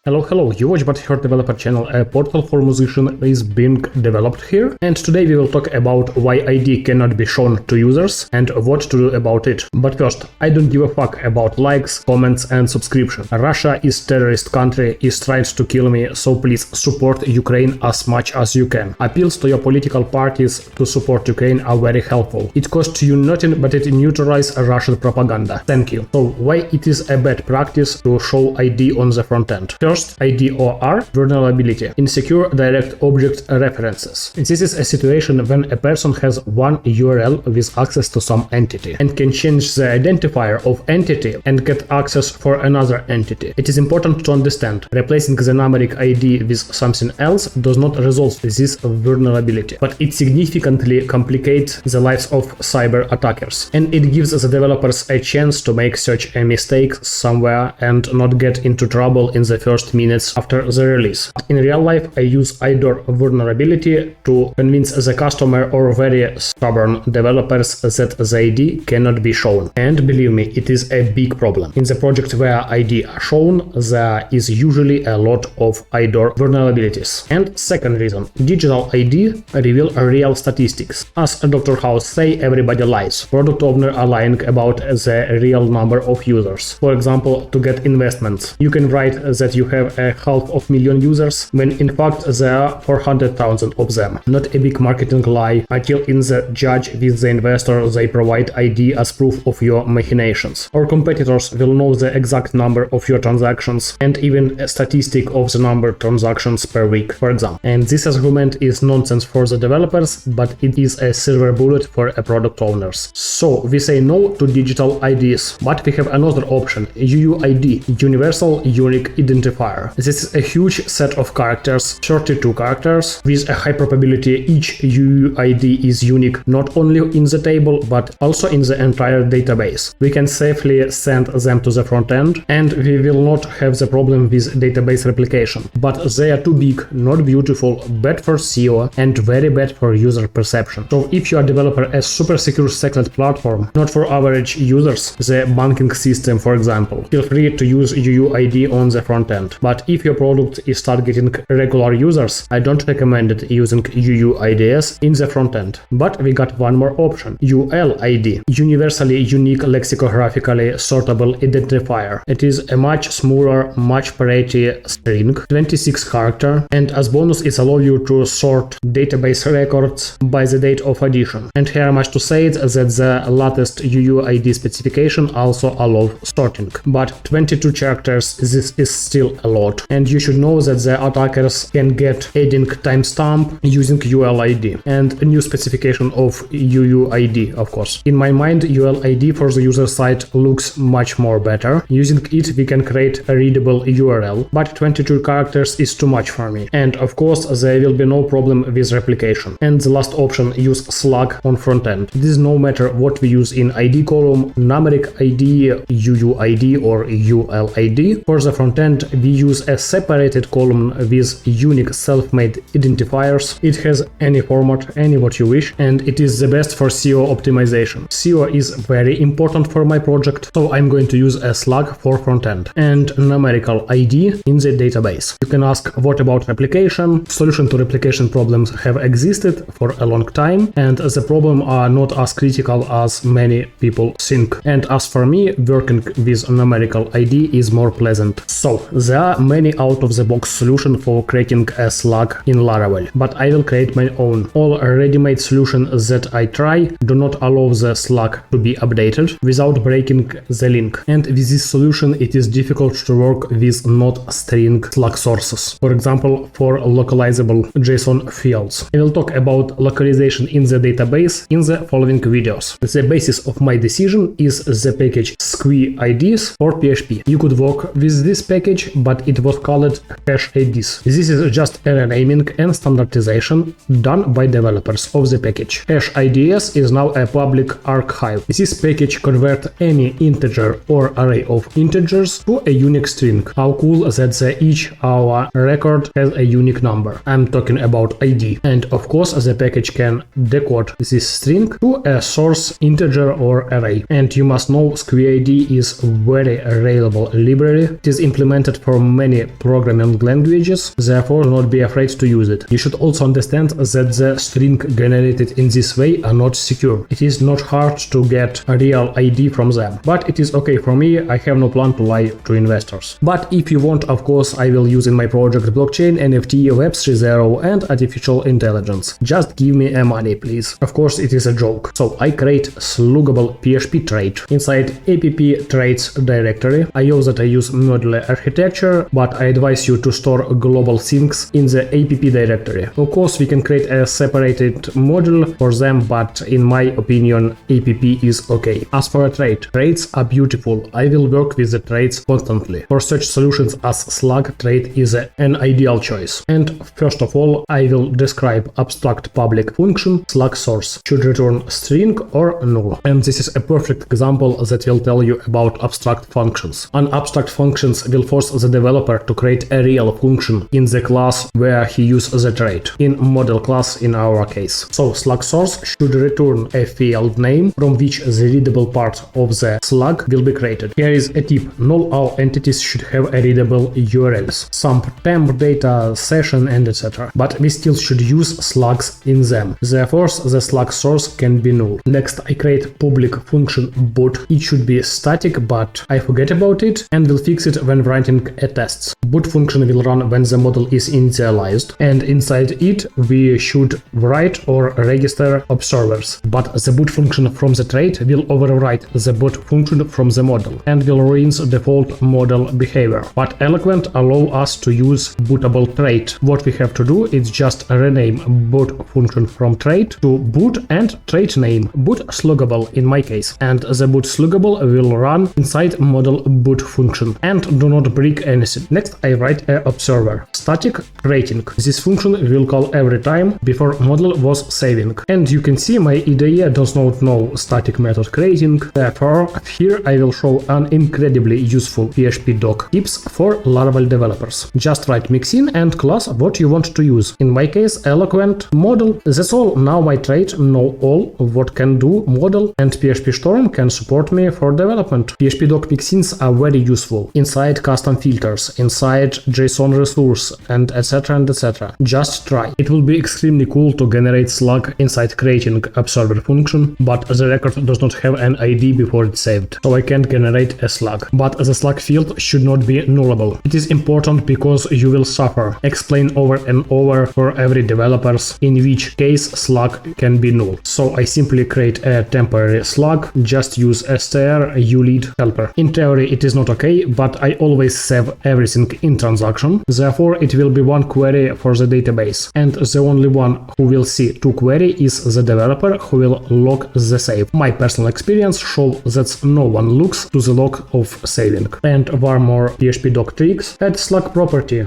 Hello, you watch But Heard Developer channel, a portal for musicians is being developed here, and today we will talk about why ID cannot be shown to users and what to do about it. But first, I don't give a fuck about likes, comments and subscription. Russia is terrorist country, is trying to kill me, so please support Ukraine as much as you can. Appeals to your political parties to support Ukraine are very helpful. It costs you nothing, but it neutralizes Russian propaganda. Thank you. So why it is a bad practice to show ID on the front end? First, ID or R, vulnerability, insecure direct object references. This is a situation when a person has one URL with access to some entity and can change the identifier of entity and get access for another entity. It is important to understand, replacing the numeric ID with something else does not resolve this vulnerability, but it significantly complicates the lives of cyber attackers, and it gives the developers a chance to make such a mistake somewhere and not get into trouble in the first minutes after the release. In real life, I use IDOR vulnerability to convince the customer or very stubborn developers that the ID cannot be shown. And believe me, it is a big problem. In the project where ID are shown, there is usually a lot of IDOR vulnerabilities. And second reason, digital ID reveal real statistics. As Dr. House say, everybody lies. Product owner are lying about the real number of users. For example, to get investments, you can write that you have a 500,000 users when in fact there are 400,000 of them. Not a big marketing lie, until in the judge with the investor they provide ID as proof of your machinations. Or competitors will know the exact number of your transactions and even a statistic of the number of transactions per week, for example. And this argument is nonsense for the developers, but it is a silver bullet for a product owners. So we say no to digital IDs, but we have another option, UUID, Universal Unique Identifier. This is a huge set of characters, 32 characters, with a high probability each UUID is unique not only in the table but also in the entire database. We can safely send them to the front end, and we will not have the problem with database replication. But they are too big, not beautiful, bad for SEO and very bad for user perception. So if you are developer a super secure secret platform, not for average users, the banking system for example, feel free to use UUID on the front end. But if your product is targeting regular users, I don't recommend it using UUIDs in the front end. But we got one more option, ULID, Universally Unique Lexicographically Sortable Identifier. It is a much smaller, much pretty string, 26 character, and as bonus it allows you to sort database records by the date of addition. And here much to say that the latest UUID specification also allows sorting. But 22 characters, this is still a lot. And you should know that the attackers can get adding timestamp using ULID and a new specification of UUID, of course. In my mind, ULID for the user side looks much more better. Using it, we can create a readable URL, but 22 characters is too much for me. And of course, there will be no problem with replication. And the last option, use Slug on front end. This is no matter what we use in ID column, numeric ID, UUID or ULID. For the front end, we use a separated column with unique self-made identifiers. It has any format, any what you wish, and it is the best for SEO optimization. SEO is very important for my project, so I'm going to use a Slug for front end and numerical ID in the database. You can ask, what about replication? Solution to replication problems have existed for a long time, and the problem are not as critical as many people think. And as for me, working with numerical ID is more pleasant. So there are many out-of-the-box solutions for creating a Slug in Laravel, but I will create my own. All ready-made solutions that I try do not allow the Slug to be updated without breaking the link. And with this solution, it is difficult to work with not string Slug sources. For example, for localizable JSON fields. I will talk about localization in the database in the following videos. The basis of my decision is the package Squids for PHP. You could work with this package, but it was called Hashids. This is just a renaming and standardization done by developers of the package. Hashids is now a public archive. This package converts any integer or array of integers to a unique string. How cool that each our record has a unique number. I'm talking about ID. And of course, the package can decode this string to a source integer or array. And you must know Squid is very reliable library. It is implemented for for many programming languages, therefore do not be afraid to use it. You should also understand that the string generated in this way are not secure. It is not hard to get a real ID from them, but it is okay for me. I have no plan to lie to investors. But if you want, of course, I will use in my project blockchain, NFT, Web 3.0 and artificial intelligence. Just give me money, please. Of course, it is a joke. So I create sluggable PHP trait inside app traits directory. I use modular architecture, but I advise you to store global things in the app directory. Of course, we can create a separated module for them, but in my opinion, app is okay. As for a trait, traits are beautiful. I will work with the traits constantly. For such solutions as Slug, trait is an ideal choice. And first of all, I will describe abstract public function Slug source should return string or null. And this is a perfect example that will tell you about abstract functions. Unabstract functions will force the developer to create a real function in the class where he uses the trait, in model class in our case. So Slug source should return a field name from which the readable part of the slug will be created. Here is a tip: not all entities should have a readable URLs, some temp data, session and etc. But we still should use slugs in them. Therefore, the slug source can be null. Next, I create public function boot. It should be static, but I forget about it and will fix it when writing a test. Boot function will run when the model is initialized, and inside it we should write or register observers. But the boot function from the trait will overwrite the boot function from the model and will ruin default model behavior. But Eloquent allow us to use bootable trait. What we have to do is just rename boot function from trait to boot and trait name boot sluggable in my case, and the boot sluggable will run inside model boot function and do not break anything. Next, I write a observer static creating. This function will call every time before model was saving, and you can see my IDE does not know static method creating. Therefore, here I will show an incredibly useful PHP doc tips for Laravel developers. Just write mixin and class what you want to use. In my case, Eloquent model. That's all. Now my trait know all of what can do model, and PHP Storm can support me for development. PHP doc mixins are very useful inside custom filters, inside JSON resource, and etc. and etc. Just try. It will be extremely cool to generate slug inside creating observer function, but the record does not have an ID before it's saved, so I can't generate a slug. But the slug field should not be nullable. It is important because you will suffer. Explain over and over for every developers in which case slug can be null. So I simply create a temporary slug, just use str ULID helper. In theory it is not okay, but I always save everything in transaction. Therefore it will be one query for the database, and the only one who will see two query is the developer who will log the save. My personal experience shows that no one looks to the log of saving. And one more PHP doc tricks: add slug property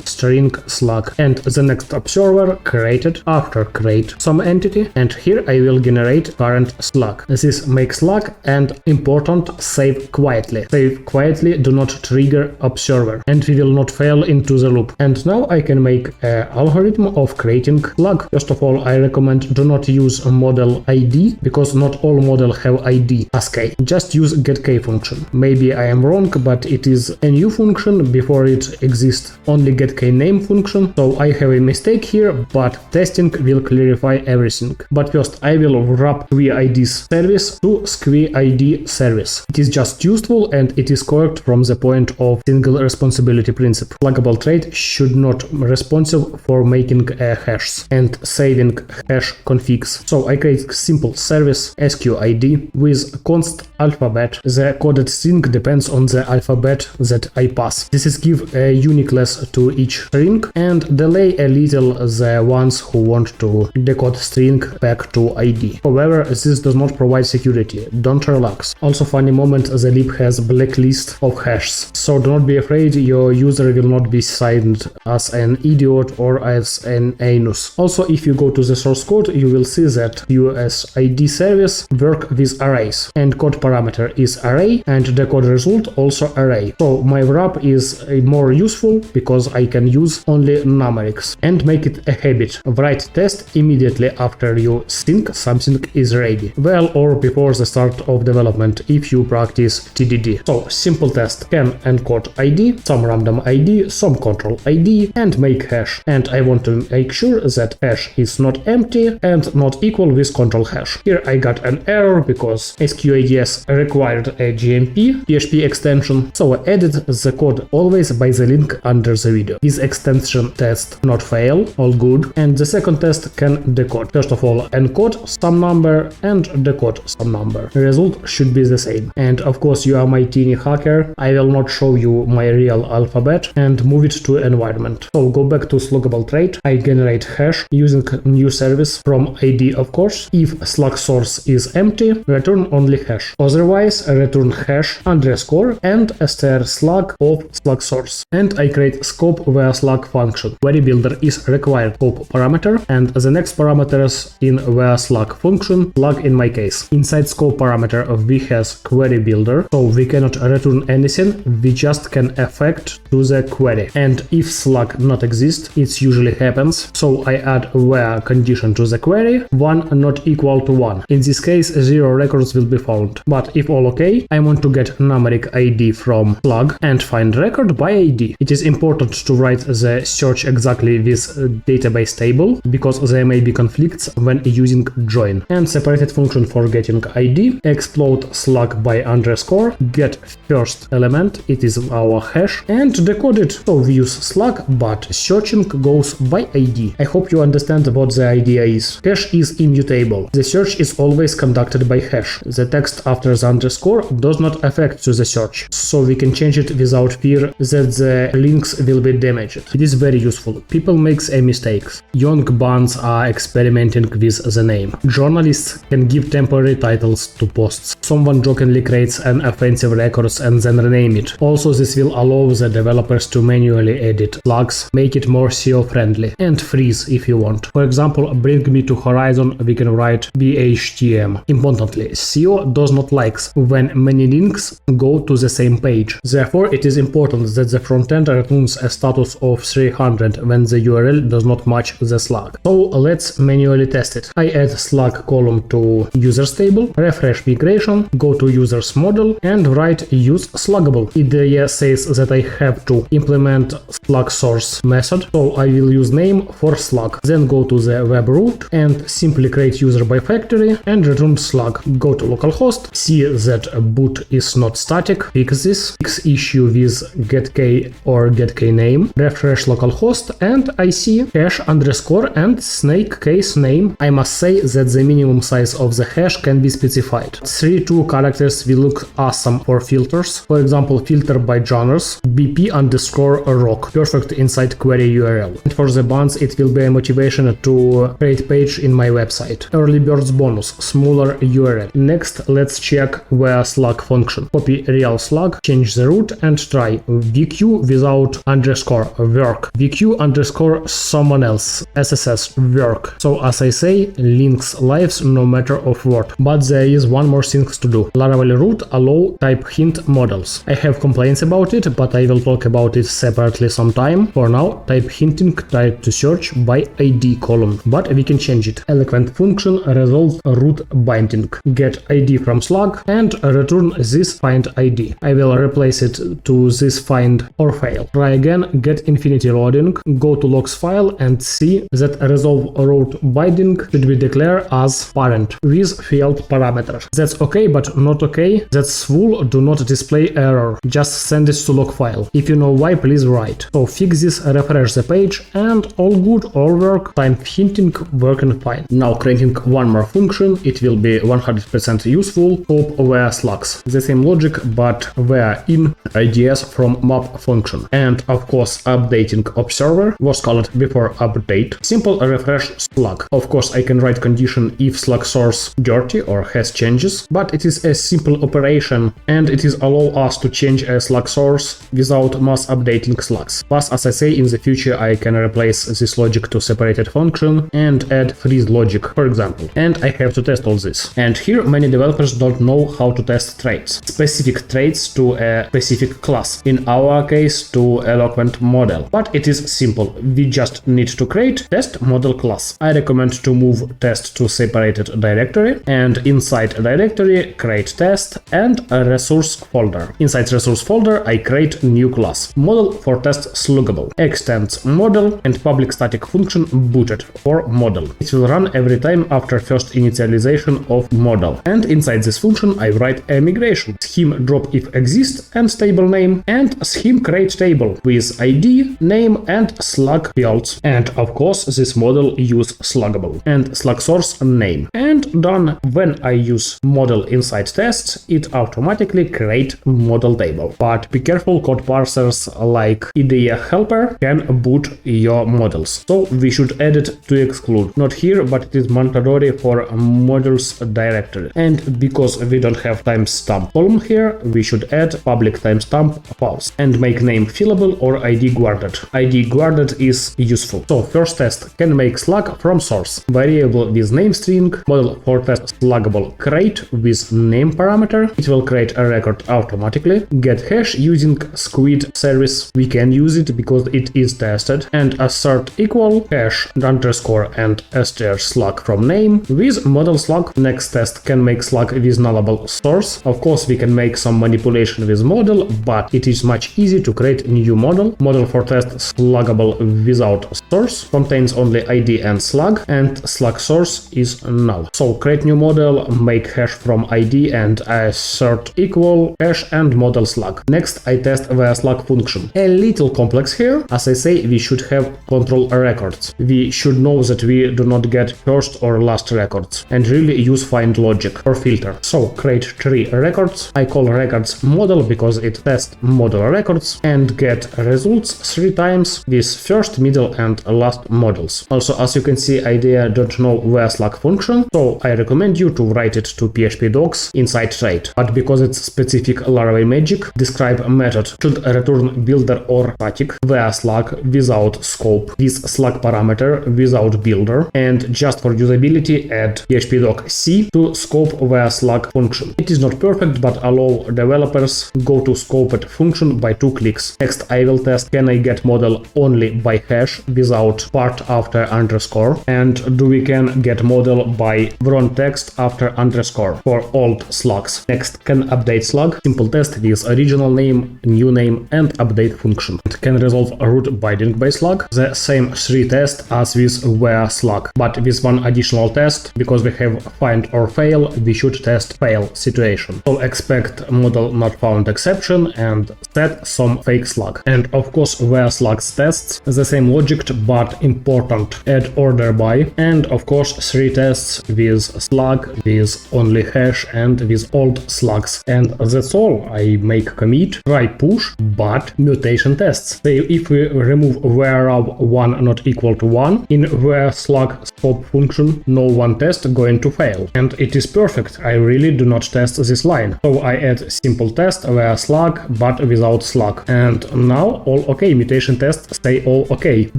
string slug, and the next observer created after create some entity, and here I will generate current slug. This makes slug and important save quietly. Save quietly, do not trigger observer, and we will not fail into the loop. And now I can make an algorithm of creating slug. First of all, I recommend do not use a model ID because not all model have ID as k. Just use getK function. Maybe I am wrong, but it is a new function. Before it exists only getK name function, so I have a mistake here, but testing will clarify everything. But first I will wrap SquidsID service to SquidsID service. It is just useful and it is correct from the point of single responsibility principle. Pluggable trait should not responsible for making a hash and saving hash configs. So I create simple service SquidsID with const alphabet. The coded string depends on the alphabet that I pass. This is give a uniqueness to each string and delay a little the ones who want to decode string back to ID. However, this does not provide security. Don't relax. Also funny moment, the lib has blacklist of hashes, so do not be afraid your user will not be signed as an idiot or as an anus. Also, if you go to the source code, you will see that USID service work with arrays, and code parameter is array and the code result also array. So my wrap is more useful because I can use only numerics and make it a habit. Write test immediately after you think something is ready. Well, or before the start of development if you practice TDD. So simple test: can encode ID, some random ID, some control ID, and make hash. And I want to make sure that hash is not empty and not equal with control hash. Here I got an error because Squids required a GMP PHP extension, so I added the code always by the link under the video. This extension test not fail, all good, and the second test can decode. First of all, encode some number and decode some number. The result should be the same. And of course, you are my teeny hacker. I will not show you my real alphabet and move it to environment. So go back to sluggable trait. I generate hash using new service from ID, of course. If slug source is empty, return only hash. Otherwise, return hash underscore and str slug of slug source. And I create scope via slug function. Query builder is required scope parameter, and the next parameters in via slug function, slug in my case. Inside scope parameter we has query builder, so we cannot return anything, we just can affect to the query. And if slug not exist, it usually happens, so I add where condition to the query, 1 not equal to 1. In this case, 0 records will be found. But if all okay, I want to get numeric ID from slug and find record by ID. It is important to write the search exactly with database table, because there may be conflicts when using join. And separated function for getting ID, explode slug by underscore, get first element, it is our hash, and decode it. So we use slug, but searching goes by ID. I hope you understand what the idea is. Hash is immutable. The search is always conducted by hash. The text after the underscore does not affect to the search, so we can change it without fear that the links will be damaged. It is very useful. People make mistakes. Young bands are experimenting with the name. Journalists can give temporary titles to posts. Someone jokingly creates an offensive record and then rename it. Also, this will allow the developers to manually edit slugs, make it more SEO friendly, and freeze if you want. For example, bring me to Horizon, we can write BHTM. Importantly, SEO does not like when many links go to the same page. Therefore, it is important that the frontend returns a status of 300 when the URL does not match the slug. So let's manually test it. I add slug column to users table, refresh migration, go to users model and write use sluggable. IDE says that I have to implement slug source method, so I will use name for slug. Then go to the web root and simply create user by factory and return slug. Go to localhost, see that boot is not static, fix this, fix issue with getkey or getkname, refresh localhost, and I see hash underscore and snake case name. I must say that the minimum size of the hash can be specified. 32 characters will look awesome for filters. For example, filter by genres, BP underscore rock, perfect inside query URL. And for the bands, it will be a motivation to create page in my website. Early birds bonus, smaller URL. Next, let's check where slug function. Copy real slug, change the root and try VQ without underscore work. VQ underscore someone else, SSS work. So as I say, links lives no matter of what. But there is one more thing to do. Laravel root allow type hint models. I have complaints about it, but I will talk about it separately sometime. For now, type hinting type to search by ID column, but we can change it. Eloquent function resolve root binding. Get ID from slug and return this find ID. I will replace it to this find or fail. Try again, get infinity loading, go to logs file and see that resolve root binding should be declared as parent with field parameter. That's okay, but not okay. That's full, do not display error. Just send it to log file. If you know why, please write. So fix this, refresh the page and all good, all work. Time hinting working fine. Now creating one more function, it will be 100% useful. Hope where slugs. The same logic, but where in IDS from map function. And of course, updating observer was called before update. Simple refresh slug. Of course, I can write condition if slug source dirty or has changes, but it is a simple operation and it is allow us to change a slug source without mass updating slugs. Plus, as I say, in the future I can replace this logic to separated function and add freeze logic, for example. And I have to test all this. And here many developers don't know how to test traits. Specific traits to a specific class. In our case, to Eloquent model. But it is simple. We just need to create create test model class. I recommend to move test to separated directory, and inside directory create test and a resource folder. Inside resource folder I create new class, model for test sluggable, extends model and public static function booted for model. It will run every time after first initialization of model, and inside this function I write a migration, scheme drop if exist and stable name, and scheme create table with ID, name and slug fields, and of course this model use sluggable and slug source name, and done. When I use model inside tests, it automatically create model table. But be careful, code parsers like IDE helper can boot your models, so we should add it to exclude. Not here, but it is mandatory for models directory. And because we don't have timestamp column here, we should add public timestamp false and make name fillable or ID guarded. ID guarded is useful. So first test can make slug from source, variable with name string, model for test sluggable create with name parameter. It will create a record automatically. Get hash using Squid service. We can use it because it is tested, and assert equal hash underscore and str slug from name with model slug. Next test can make slug with nullable source. Of course we can make some manipulation with model, but it is much easier to create new model. Model for test sluggable without source contains only ID and slug, and slug source is null. So create new model, make hash from ID and assert equal hash and model slug. Next I test via slug function. A little complex here. As I say, we should have control records. We should know that we do not get first or last records, and really use find logic or filter. So create 3 records. I call records model because it tests model records, and get results 3 times with first, middle and last models. Also, as you can see, IDEA don't know where slug function, so I recommend you to write it to PHP docs inside trade. But because it's specific Laravel magic, describe method should return builder or static where slug without scope, with slug parameter without builder, and just for usability add PHP doc C to scope where slug function. It is not perfect, but allow developers go to scoped function by 2 clicks. Next I will test can I get model only by hash without part after underscore, and do we can get model by wrong text after underscore for old slugs. Next can update slug, simple test with original name, new name and update function. It can resolve root binding by slug, the same 3 tests as with where slug, but with one additional test. Because we have find or fail, we should test fail situation. So expect model not found exception and set some fake slug. And of course where slugs tests, the same logic but important, add order by, and of course 3 tests with slug, with only hash and with old slugs. And that's all. I make commit, try push, but mutation tests. Say if we remove where 1 not equal to 1, in where slug scope function no one test going to fail. And it is perfect. I really do not test this line. So I add simple test where slug but without slug. And now all okay, mutation tests stay all okay.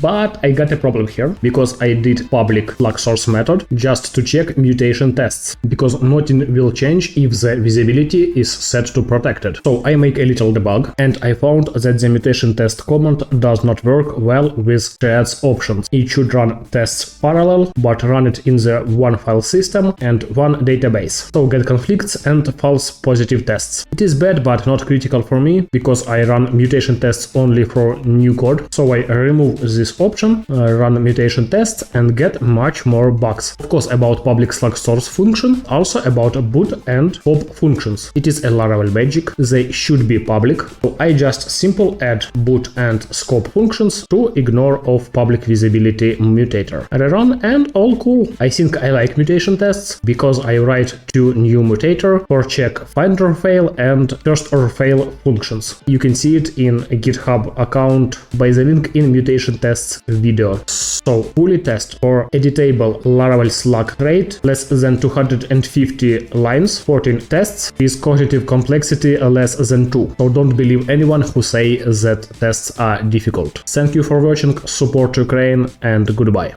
But I got a problem here because I did public slug source method just to check mutation tests, because nothing will change if the visibility is set to protected. So I make a little debug and I found that the mutation test command does not work well with Sqids options. It should run tests parallel but run it in the one file system and one database. So get conflicts and false positive tests. It is bad but not critical for me because I run mutation tests only for new code. So I remove this option, run mutation tests and get much more bugs. Of course about public slug source function, also about boot and pop functions. It is a Laravel magic, they should be public. So I just simple add boot and scope functions to ignore of public visibility mutator. Rerun and all cool. I think I like mutation tests because I write 2 new mutator for check find or fail and first or fail functions. You can see it in a GitHub account by the link in mutation tests video. So fully test for editable Laravel slug rate less than 250 lines, 14 tests with cognitive complexity less than 2. So don't believe anyone who say that tests are difficult. Thank you for watching, support Ukraine and goodbye.